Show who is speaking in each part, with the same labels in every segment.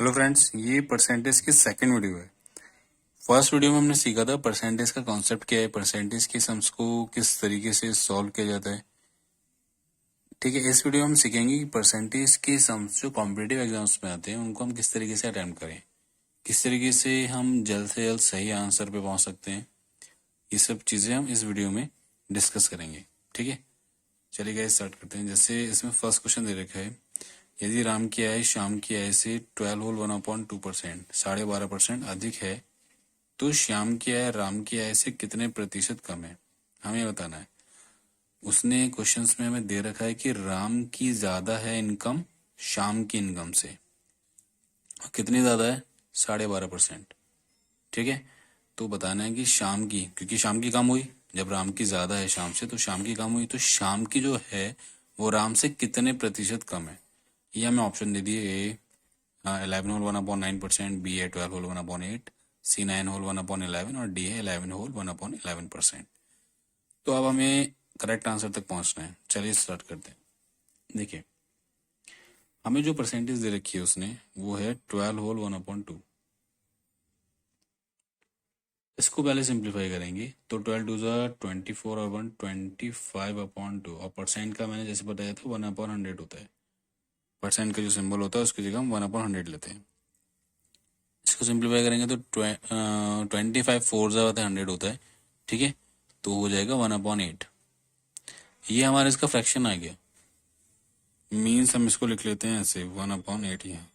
Speaker 1: Hello friends, ये percentage की second video है। फर्स्ट वीडियो में हमने सीखा था परसेंटेज का कॉन्सेप्ट क्या है, परसेंटेज के सम्स को किस तरीके से सॉल्व किया जाता है। ठीक है, इस वीडियो में हम सीखेंगे कि परसेंटेज के सम्स जो कॉम्पिटिटिव एग्जाम्स में आते हैं उनको हम किस तरीके से अटेम्प्ट करें, किस तरीके से हम जल्द से जल्द सही आंसर पे पहुंच सकते हैं। ये सब चीजें हम इस वीडियो में डिस्कस करेंगे। ठीक है, चलिए गाइस स्टार्ट करते हैं। जैसे इसमें फर्स्ट क्वेश्चन दे रखा है, यदि राम की आय शाम की आय से 12.1/2% 12.5% अधिक है तो श्याम की आय राम की आय से कितने प्रतिशत कम है, हमें बताना है। उसने क्वेश्चंस में हमें दे रखा है कि राम की ज्यादा है इनकम श्याम की इनकम से, और कितनी ज्यादा है 12.5%। ठीक है, तो बताना है कि शाम की, क्योंकि शाम की कम हुई, जब राम की ज्यादा है शाम से तो शाम की कम हुई, तो शाम की जो है वो राम से कितने प्रतिशत कम है। ये हमें ऑप्शन दे दिए, ए 11/1/9%, बी है 12/1/8, सी 9/1/11 और डी है 11/1/11%। तो अब हमें करेक्ट आंसर तक पहुंचना है। चलिए स्टार्ट करते हैं। देखिए, हमें जो परसेंटेज दे रखी है उसने वो है 12/1/2। इसको पहले सिंप्लीफाई करेंगे तो 12 2 24 और 1 25/2, और परसेंट का मैंने जैसे बताया था 1/100 होता है। परसेंट का जो सिंबल होता है उसकी जगह हम 1/100 लेते हैं। इसको सिंप्लीफाई करेंगे तो 25 4 100 होता है। ठीक है, तो हो जाएगा 1/8। ये हमारा इसका फ्रैक्शन आ गया, मीन्स हम इसको लिख लेते हैं ऐसे 1/8 यहाँ।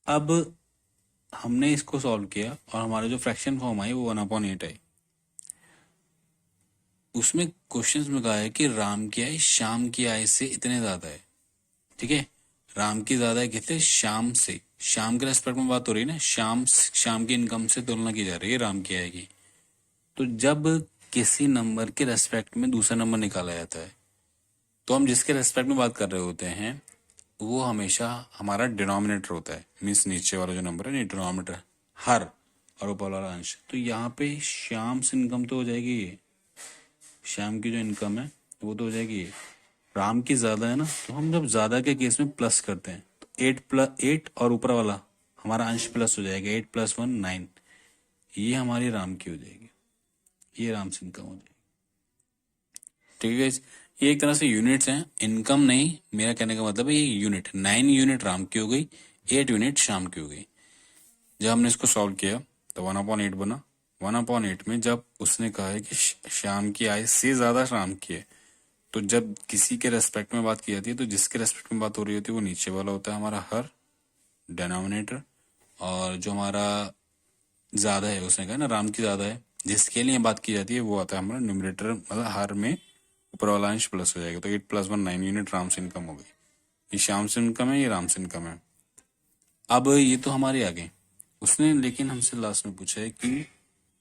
Speaker 1: अब हमने इसको सॉल्व किया और हमारा जो फ्रैक्शन फॉर्म आई वो 1/8 आई। उसमें क्वेश्चंस में कहा है कि राम की आय शाम की आय से इतने ज्यादा है। ठीक है, राम की ज्यादा है कितने, शाम से। शाम के रेस्पेक्ट में बात हो रही है ना, शाम की इनकम से तुलना की जा रही है राम की आय की। तो जब किसी नंबर के रेस्पेक्ट में दूसरा नंबर निकाला जाता है तो हम जिसके रेस्पेक्ट में बात कर रहे होते हैं वो हमेशा हमारा डिनोमिनेटर होता है, मीन्स नीचे वाला जो नंबर है डिनोमिनेटर, हर और ऊपर वाला अंश। तो यहाँ पे शाम से इनकम तो हो जाएगी ये, शाम की जो इनकम है वो तो हो जाएगी ये। राम की ज्यादा है ना, तो हम जब ज्यादा के केस में प्लस करते हैं तो 8 और ऊपर वाला हमारा अंश प्लस हो जाएगा, 8 + 1 9। ये हमारी राम की हो जाएगी, ये राम से इनकम हो जाएगी। ठीक है guys? ये एक तरह से यूनिट्स हैं, इनकम नहीं। मेरा कहने का मतलब है ये यूनिट, 9 यूनिट राम की हो गई, 8 यूनिट शाम की हो गई। जब हमने इसको सॉल्व किया तो 1/8 बना। 1/8 में जब उसने कहा है कि शाम की आय से ज्यादा शाम की है, तो जब किसी के रेस्पेक्ट में बात की जाती है तो जिसके रेस्पेक्ट में बात हो रही होती है वो नीचे वाला होता है हमारा हर, डिनोमिनेटर। और जो हमारा ज्यादा है, उसने कहा ना राम की ज्यादा है, जिसके लिए बात की जाती है वो आता है हमारा न्यूमरेटर, मतलब हर में ऊपर वाला अंश प्लस हो जाएगा। तो 8 + 1 9 यूनिट राम से इनकम हो गई। ये शाम से इनकम है, ये राम से इनकम है। अब ये तो हमारे आगे उसने लेकिन हमसे लास्ट में पूछा है कि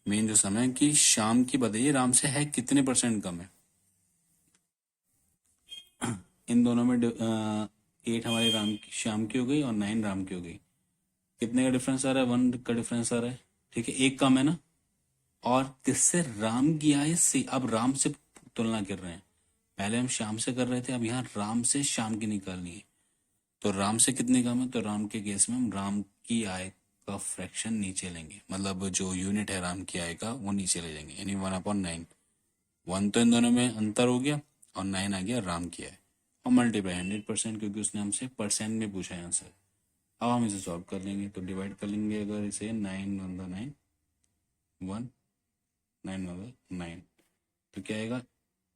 Speaker 1: मेन जो समय है कि शाम की बताइए राम से है कितने परसेंट कम है। इन दोनों में 8 हमारे शाम की हो गई और 9 राम की हो गई। कितने का डिफरेंस आ रहा है, 1 का डिफरेंस आ रहा है। ठीक है, एक कम है ना, और किससे, राम की आय से। अब राम से तुलना कर रहे हैं, पहले हम शाम से कर रहे थे, अब यहाँ राम से शाम की निकालनी है। तो राम से कितनी कम है, तो राम के केस में हम राम की आय का फ्रैक्शन नीचे लेंगे, मतलब जो यूनिट है राम की आय का वो नीचे ले जाएंगे, यानी 1/9। 1 तो इन दोनों में अंतर हो गया और 9 आ गया राम की आय, और मल्टीप्लाई 100%, क्योंकि उसने हमसे परसेंट में पूछा है आंसर। अब हम इसे सॉल्व कर लेंगे तो डिवाइड कर लेंगे, अगर इसे 9 × 9 1 9 × 9 तो क्या आएगा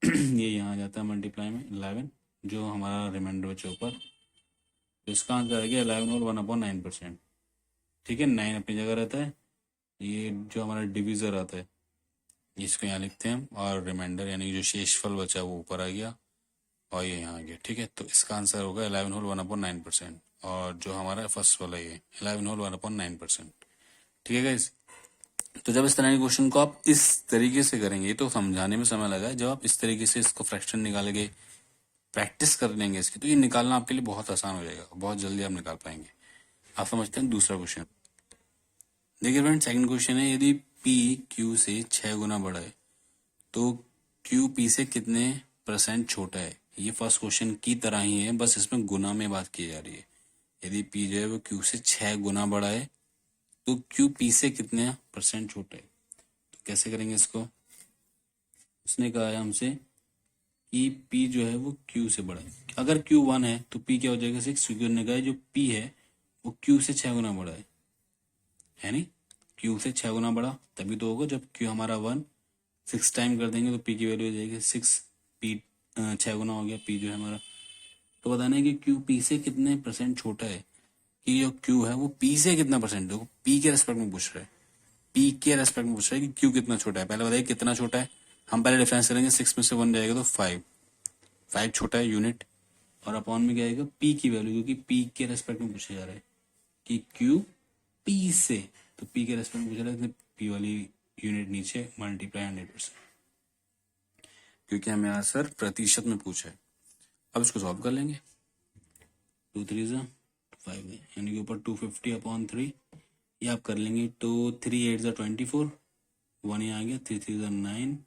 Speaker 1: ये यहाँ आ जाता है मल्टीप्लाई में 11, जो हमारा रिमाइंडर बचा ऊपर, तो इसका आंसर आ गया 11/1/9%। ठीक है, 9 अपनी जगह रहता है, ये जो हमारा डिविजर आता है इसको यहाँ लिखते हैं हम, और रिमाइंडर यानी जो शेषफल बचा वो ऊपर आ गया और ये यहाँ आ गया। ठीक है, तो इसका आंसर होगा 11/1/9%, और जो हमारा फर्स्ट वाला ये 11/1/9%। ठीक है गाइस, तो जब इस तरह के क्वेश्चन को आप इस तरीके से करेंगे तो समझाने में समय लगा है, जब आप इस तरीके से इसको फ्रैक्शन निकालेंगे, प्रैक्टिस कर लेंगे इसकी, तो ये निकालना आपके लिए बहुत आसान हो जाएगा, बहुत जल्दी आप निकाल पाएंगे। आप समझते हैं दूसरा क्वेश्चन। देखिए फ्रेंड, सेकंड क्वेश्चन है, यदि P Q से 6 गुना बड़ा है तो Q P से कितने % छोटा है। ये फर्स्ट क्वेश्चन की तरह ही है, बस इसमें गुना में बात की जा रही है। यदि पी जो है वो क्यू से 6 गुना बड़ा है तो क्यू पी से कितने % छोटा है। तो कैसे करेंगे इसको, उसने कहा है हमसे कि पी जो है वो क्यू से बड़ा है। अगर क्यू 1 है तो पी क्या हो जाएगा 6, क्योंकि उन्होंने कहा है जो पी है वो क्यू से 6 गुना बड़ा है नहीं, क्यू से 6 गुना बड़ा तभी तो होगा जब क्यू हमारा 1, 6 टाइम कर देंगे तो पी की वैल्यू हो जाएगी 6, पी 6 गुना हो गया पी जो है हमारा। तो बताना है कि क्यू पी से कितने % छोटा है, कि जो क्यू है वो पी से कितना %, देखो पी के रेस्पेक्ट में पूछ रहा है, पी के रेस्पेक्ट में पूछ रहा है कि क्यू कितना छोटा है। पहले बताइए कितना छोटा है, हम पहले डिफरेंस करेंगे, 6 में से 1 जाएगा तो 5 छोटा है यूनिट, और अपॉन में क्या आएगा पी की वैल्यू, क्योंकि पी के रेस्पेक्ट में पूछा जा रहा है कि क्यू पी से, तो पी के रेस्पेक्ट में पूछा रहा है पी वाली यूनिट नीचे मल्टीप्लाई 100%, क्योंकि हमें यहाँ सर प्रतिशत में पूछा है। अब इसको सॉल्व कर लेंगे, 2 3 ज़ा 5 है, यानी कि ऊपर 250/3 ये आप कर लेंगे, तो 3 8 ज़ा 24, 1 यहाँ आ गया, 3 3 ज़ा 9,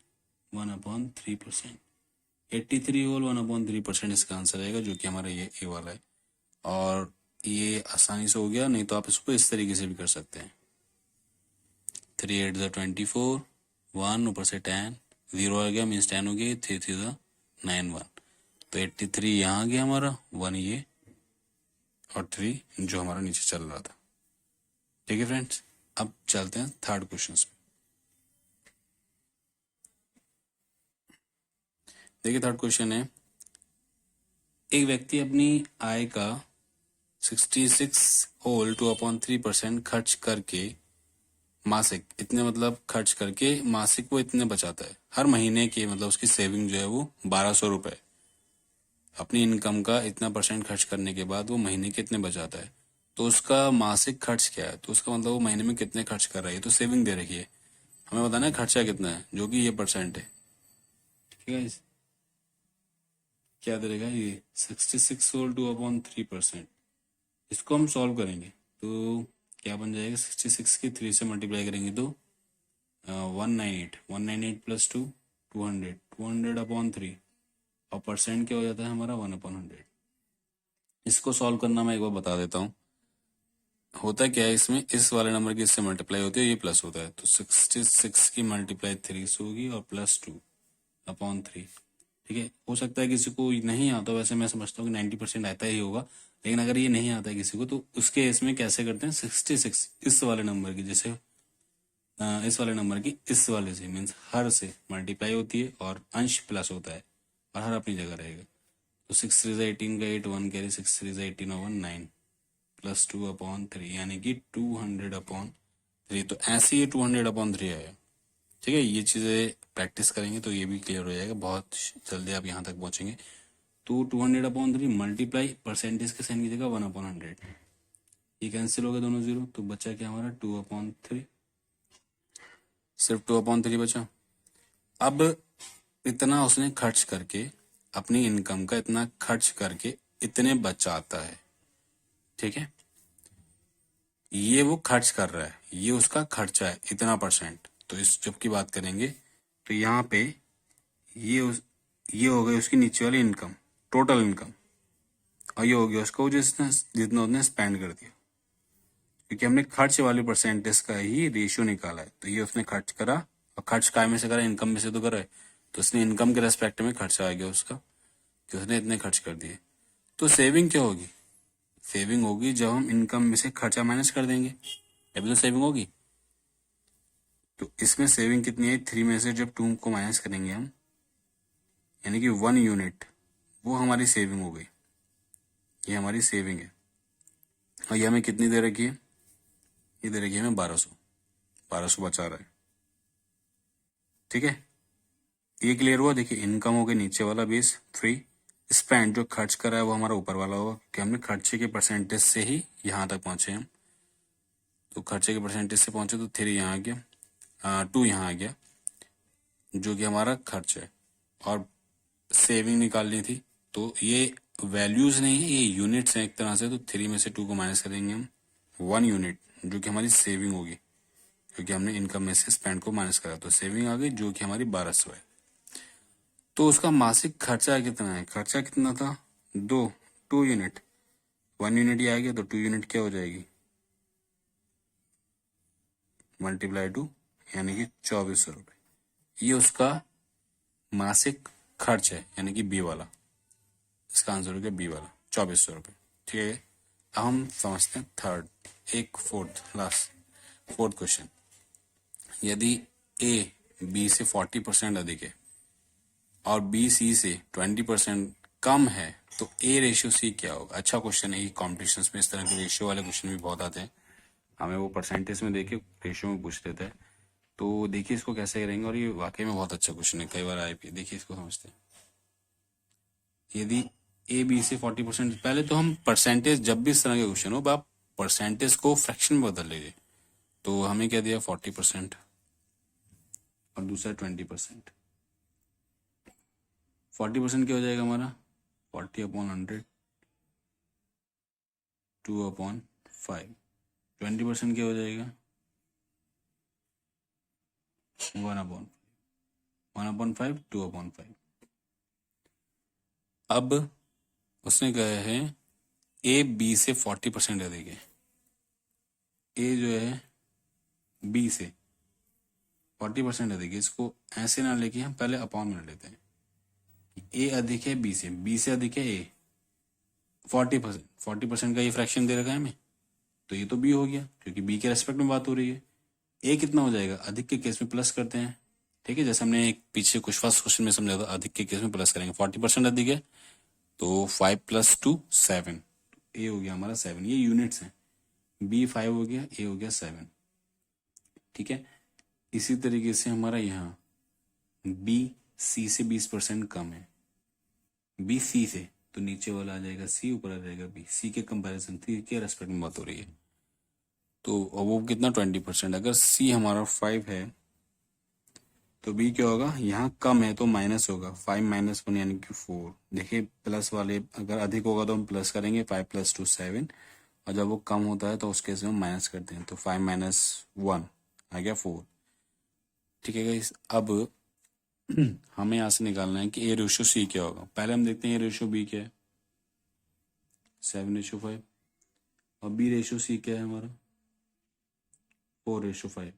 Speaker 1: 1/3%, 83 होल 1/3% इसका आंसर आएगा, जो कि हमारा ये ए वाला है। और ये आसानी से हो गया, नहीं तो आप इसको इस तरीके से भी कर सकते हैं, 3 8 ज़ा 24, 1 ऊपर से 10, 0 आ गया मीन्स 10 हो गया, 3 3 ज़ा 9 1, तो 83 यहाँ आ गया हमारा, 1 ये और 3 जो हमारा नीचे चल रहा था। ठीक है फ्रेंड्स, अब चलते हैं थर्ड क्वेश्चन में। देखिए थर्ड क्वेश्चन है, एक व्यक्ति अपनी आय का 66 होल 2/3% खर्च करके मासिक इतने, मतलब खर्च करके मासिक वो इतने बचाता है। हर महीने के मतलब उसकी सेविंग जो है वो 1200 रुपए, अपनी इनकम का इतना % खर्च करने के बाद वो महीने के इतने बचाता है। तो उसका मासिक खर्च क्या है, तो उसका मतलब वो महीने में कितने खर्च कर रहा है, तो सेविंग दे रखी है, हमें बताना है खर्चा कितना है, जो कि ये % है। ठीक है, क्या दे देगा ये 66 होल 2/3%, इसको हम सॉल्व करेंगे तो क्या बन जाएगा, 66 की 3 से मल्टीप्लाई करेंगे तो 198 प्लस 2 200, 200/3, और % क्या हो जाता है हमारा 1/100। इसको सॉल्व करना मैं एक बार बता देता हूँ, होता क्या है इसमें, इस वाले नंबर की इससे मल्टीप्लाई होती है, ये प्लस होता है, तो 66 की मल्टीप्लाई 3 से होगी और प्लस 2/3। ठीक है, हो सकता है किसी को नहीं आता, वैसे मैं समझता हूँ कि 90% आता ही होगा, लेकिन अगर ये नहीं आता है किसी को तो उसके इसमें कैसे करते हैं, 66 इस वाले नंबर की, जैसे इस वाले नंबर की इस वाले से मीन्स हर से मल्टीप्लाई होती है और अंश प्लस होता है और हर अपनी जगह रहेगा। तो 6 3 18 का 8 1 कैरी, 6 3 18 और 9 प्लस 2/3, यानी कि 200/3। तो ऐसे ही 200/3 आया। ठीक है, ये चीज़ें प्रैक्टिस करेंगे तो ये भी क्लियर हो जाएगा, बहुत जल्दी आप यहाँ तक पहुँचेंगे। तो 200/3 मल्टीप्लाई परसेंटेज के साइन की जगह 1/100, ये कैंसिल हो गया दोनों 0, तो बचा क्या हमारा 2/3, सिर्फ 2/3 बचा। अब इतना उसने खर्च करके, अपनी इनकम का इतना खर्च करके इतने बचाता है। ठीक है, ये वो खर्च कर रहा है, ये उसका खर्चा है इतना %। तो इस जब की बात करेंगे तो यहाँ पे ये हो गई उसकी नीचे वाली इनकम, टोटल इनकम, और ये हो गया उसका जितना जितना उसने स्पेंड कर दिया, क्योंकि हमने खर्च वाले % का ही रेशियो निकाला है। तो ये उसने खर्च करा, और खर्च काय में से करा, इनकम में से तो करा है, तो उसने इनकम के रेस्पेक्ट में खर्चा आ गया उसका, कि उसने इतने खर्च कर दिए। तो सेविंग क्या होगी, सेविंग होगी जब हम इनकम में से खर्चा माइनस कर देंगे, अभी तो सेविंग होगी। तो इसमें सेविंग कितनी है, 3 में से जब 2 को माइनस करेंगे हम, यानी कि 1 यूनिट, वो हमारी सेविंग हो गई, ये हमारी सेविंग है। और ये हमें कितनी दे रखी है, ये दे रखी है हमें 1200 बचा रहा है। ठीक है, ये क्लियर हुआ। देखिए इनकम हो गई नीचे वाला बेस फ्री, स्पेंड जो खर्च करा है वो हमारा ऊपर वाला होगा, कि हमने खर्चे के % से ही यहाँ तक पहुंचे हम। तो खर्चे के % से पहुंचे तो 3 यहाँ आ गया, 2 यहाँ आ गया, जो कि हमारा खर्च है, और सेविंग निकालनी थी। तो ये वैल्यूज नहीं है, ये यूनिट्स हैं एक तरह से। तो 3 में से 2 को माइनस करेंगे हम, 1 यूनिट जो कि हमारी सेविंग होगी, क्योंकि हमने इनकम में से स्पेंड को माइनस करा, तो सेविंग आ गई जो कि हमारी 1200 है। तो उसका मासिक खर्चा कितना है, खर्चा कितना था, 2 यूनिट, 1 यूनिट ही आ गया तो 2 यूनिट क्या हो जाएगी, मल्टीप्लाई टू, यानी कि 2400 रुपये। ये उसका मासिक खर्च है, यानी कि बी वाला। इसका आंसर हो गया बी वाला, 2400 रुपये। ठीक है, अब हम समझते हैं थर्ड, एक फोर्थ क्वेश्चन। यदि ए बी से 40% अधिक है और बी सी से 20% कम है तो ए रेशियो सी क्या होगा। अच्छा क्वेश्चन है ये, कॉम्पिटिशन्स में इस तरह के रेशियो वाले क्वेश्चन भी बहुत आते हैं। हमें वो परसेंटेज में देके रेशियो में पूछ लेते हैं। तो देखिए इसको कैसे करेंगे, और ये वाकई में बहुत अच्छा क्वेश्चन है, कई बार आए भी। देखिए इसको समझते हैं। यदि ए बी से 40%, पहले तो हम परसेंटेज, जब भी इस तरह के क्वेश्चन हो आप परसेंटेज को फ्रैक्शन में बदल लीजिए। तो हमें क्या दिया, 40% और दूसरा 20%। 40% क्या हो जाएगा हमारा, 40/100, 2/5। 20% क्या हो जाएगा, 1/5, 2/5। अब उसने कहा है ए बी से 40% अधिक है। ए जो है बी से 40% अधिक है, इसको ऐसे ना लेके हम पहले अपॉन में लेते हैं। ए अधिक है बी से अधिक है ए। 40% का ये फ्रैक्शन दे रखा है हमें, तो ये तो बी हो गया, क्योंकि बी के रेस्पेक्ट में बात हो रही है। ए कितना हो जाएगा, अधिक के केस में प्लस करते हैं। ठीक है, जैसे हमने एक पीछे कुछ फर्स्ट क्वेश्चन में समझा था, अधिक के केस में प्लस करेंगे। 40% अधिक है तो 5 + 2 7, ए हो गया हमारा 7। ये यूनिट्स हैं, बी 5 हो गया, ए हो गया 7। ठीक है, इसी तरीके से हमारा यहाँ बी सी से 20% कम है, बी सी से, तो नीचे वाला आ जाएगा सी, ऊपर आ जाएगा बी। सी के कंपैरिजन थ्री के रेस्पेक्ट में बात हो रही है, तो वो कितना 20%। अगर सी हमारा 5 है तो बी क्या होगा, यहाँ कम है तो माइनस होगा, 5 - 1 यानी कि 4। देखिए प्लस वाले अगर अधिक होगा तो हम प्लस करेंगे, 5 + 2 7, और जब वो कम होता है तो उस केस में हम माइनस करते हैं, तो 5 - 1 आ गया 4। ठीक है गाइस, अब हमें यहाँ से निकालना है कि ए रेशियो सी क्या होगा। पहले हम देखते हैं ए रेशियो बी क्या है, 7:5, और बी रेशियो सी क्या है हमारा, 4:5।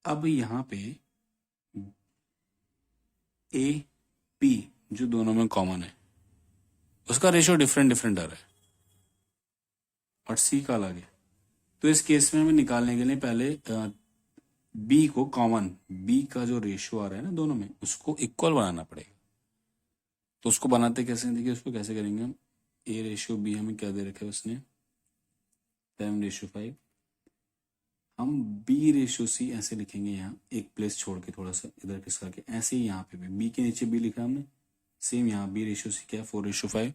Speaker 1: अब यहाँ पे ए पी जो दोनों में कॉमन है उसका रेशियो डिफरेंट आ रहा है, और सी का अलग है। तो इस केस में हमें निकालने के लिए पहले बी को कॉमन, बी का जो रेशियो आ रहा है ना दोनों में, उसको इक्वल बनाना पड़ेगा। तो उसको बनाते कैसे, देखिए उसको कैसे करेंगे हम। ए रेशियो बी हमें क्या दे रखा है उसने, 7:5। हम बी रेशियो सी ऐसे लिखेंगे, यहाँ एक प्लेस छोड़ के थोड़ा सा इधर किसका के, ऐसे ही यहाँ पे भी बी के नीचे बी लिखा हमने, सेम यहाँ बी रेशियो सी क्या है, 4:5।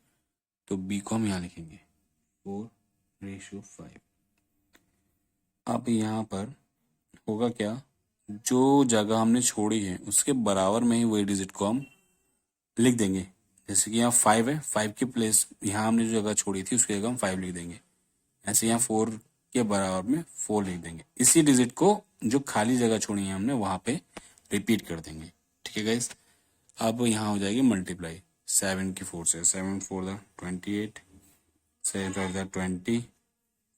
Speaker 1: तो बी को हम यहाँ लिखेंगे 4:5। अब यहाँ पर होगा क्या, जो जगह हमने छोड़ी है उसके बराबर में ही वही डिजिट को हम लिख देंगे। जैसे कि यहाँ 5 है, 5 की प्लेस यहाँ हमने जो जगह छोड़ी थी उसकी जगह हम 5 लिख देंगे। ऐसे यहाँ 4 के बराबर में 4 लिख देंगे। इसी डिजिट को जो खाली जगह छोड़ी है हमने वहां पे रिपीट कर देंगे। ठीक है गाइस, अब यहाँ हो जाएगी मल्टीप्लाई 7 की 4 से, 7 4 द 28, 7 5 द 20,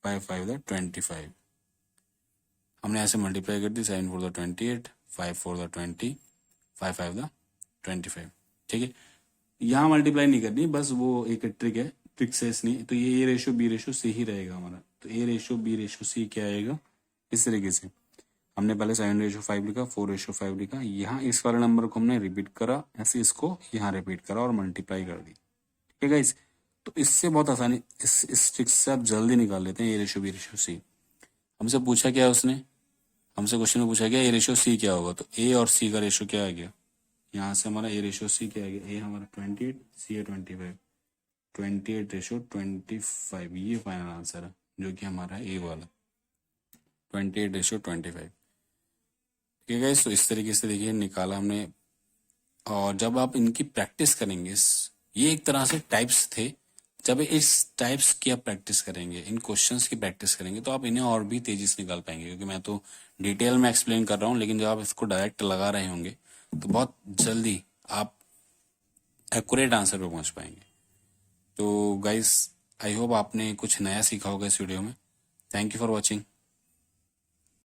Speaker 1: 5 5 द 25। हमने ऐसे मल्टीप्लाई कर दी, 7 4 द 28, 5 4 द 20, 5 5 द 25। ठीक है, यहाँ मल्टीप्लाई नहीं करनी, बस वो एक ट्रिक है, ट्रिक से नहीं। तो ये रेशियो बी रेशियो सी ही रहेगा हमारा। तो A ratio B ratio C क्या आएगा, इस तरीके से हमने पहले 7:5 लिखा, 4:5 लिखा, यहाँ इस वाले नंबर को हमने रिपीट करा, ऐसे इसको यहाँ रिपीट करा और मल्टीप्लाई कर दी। ठीक है गाइस, तो इससे बहुत आसानी, इस ट्रिक से आप जल्दी निकाल लेते हैं A ratio B ratio C. हमसे पूछा क्या उसने, हमसे क्वेश्चन में पूछा गया ए रेशियो सी क्या होगा, तो ए और सी का रेशियो क्या आ गया, यहाँ से हमारा ए रेशियो सी क्या आ गया, ए हमारा 28, सी है 25, 28:25, ये फाइनल आंसर है जो कि हमारा ए वाला 28:25। ठीक है गाइस, तो इस तरीके से देखिए निकाला हमने। और जब आप इनकी प्रैक्टिस करेंगे, ये एक तरह से टाइप्स थे, जब इस टाइप्स की आप प्रैक्टिस करेंगे, इन क्वेश्चंस की प्रैक्टिस करेंगे, तो आप इन्हें और भी तेजी से निकाल पाएंगे। क्योंकि मैं तो डिटेल में एक्सप्लेन कर रहा हूँ, लेकिन जब आप इसको डायरेक्ट लगा रहे होंगे तो बहुत जल्दी आप एक्यूरेट आंसर पे पहुंच पाएंगे। तो गाइस आई होप आपने कुछ नया सीखा होगा इस वीडियो में। Thank you for watching.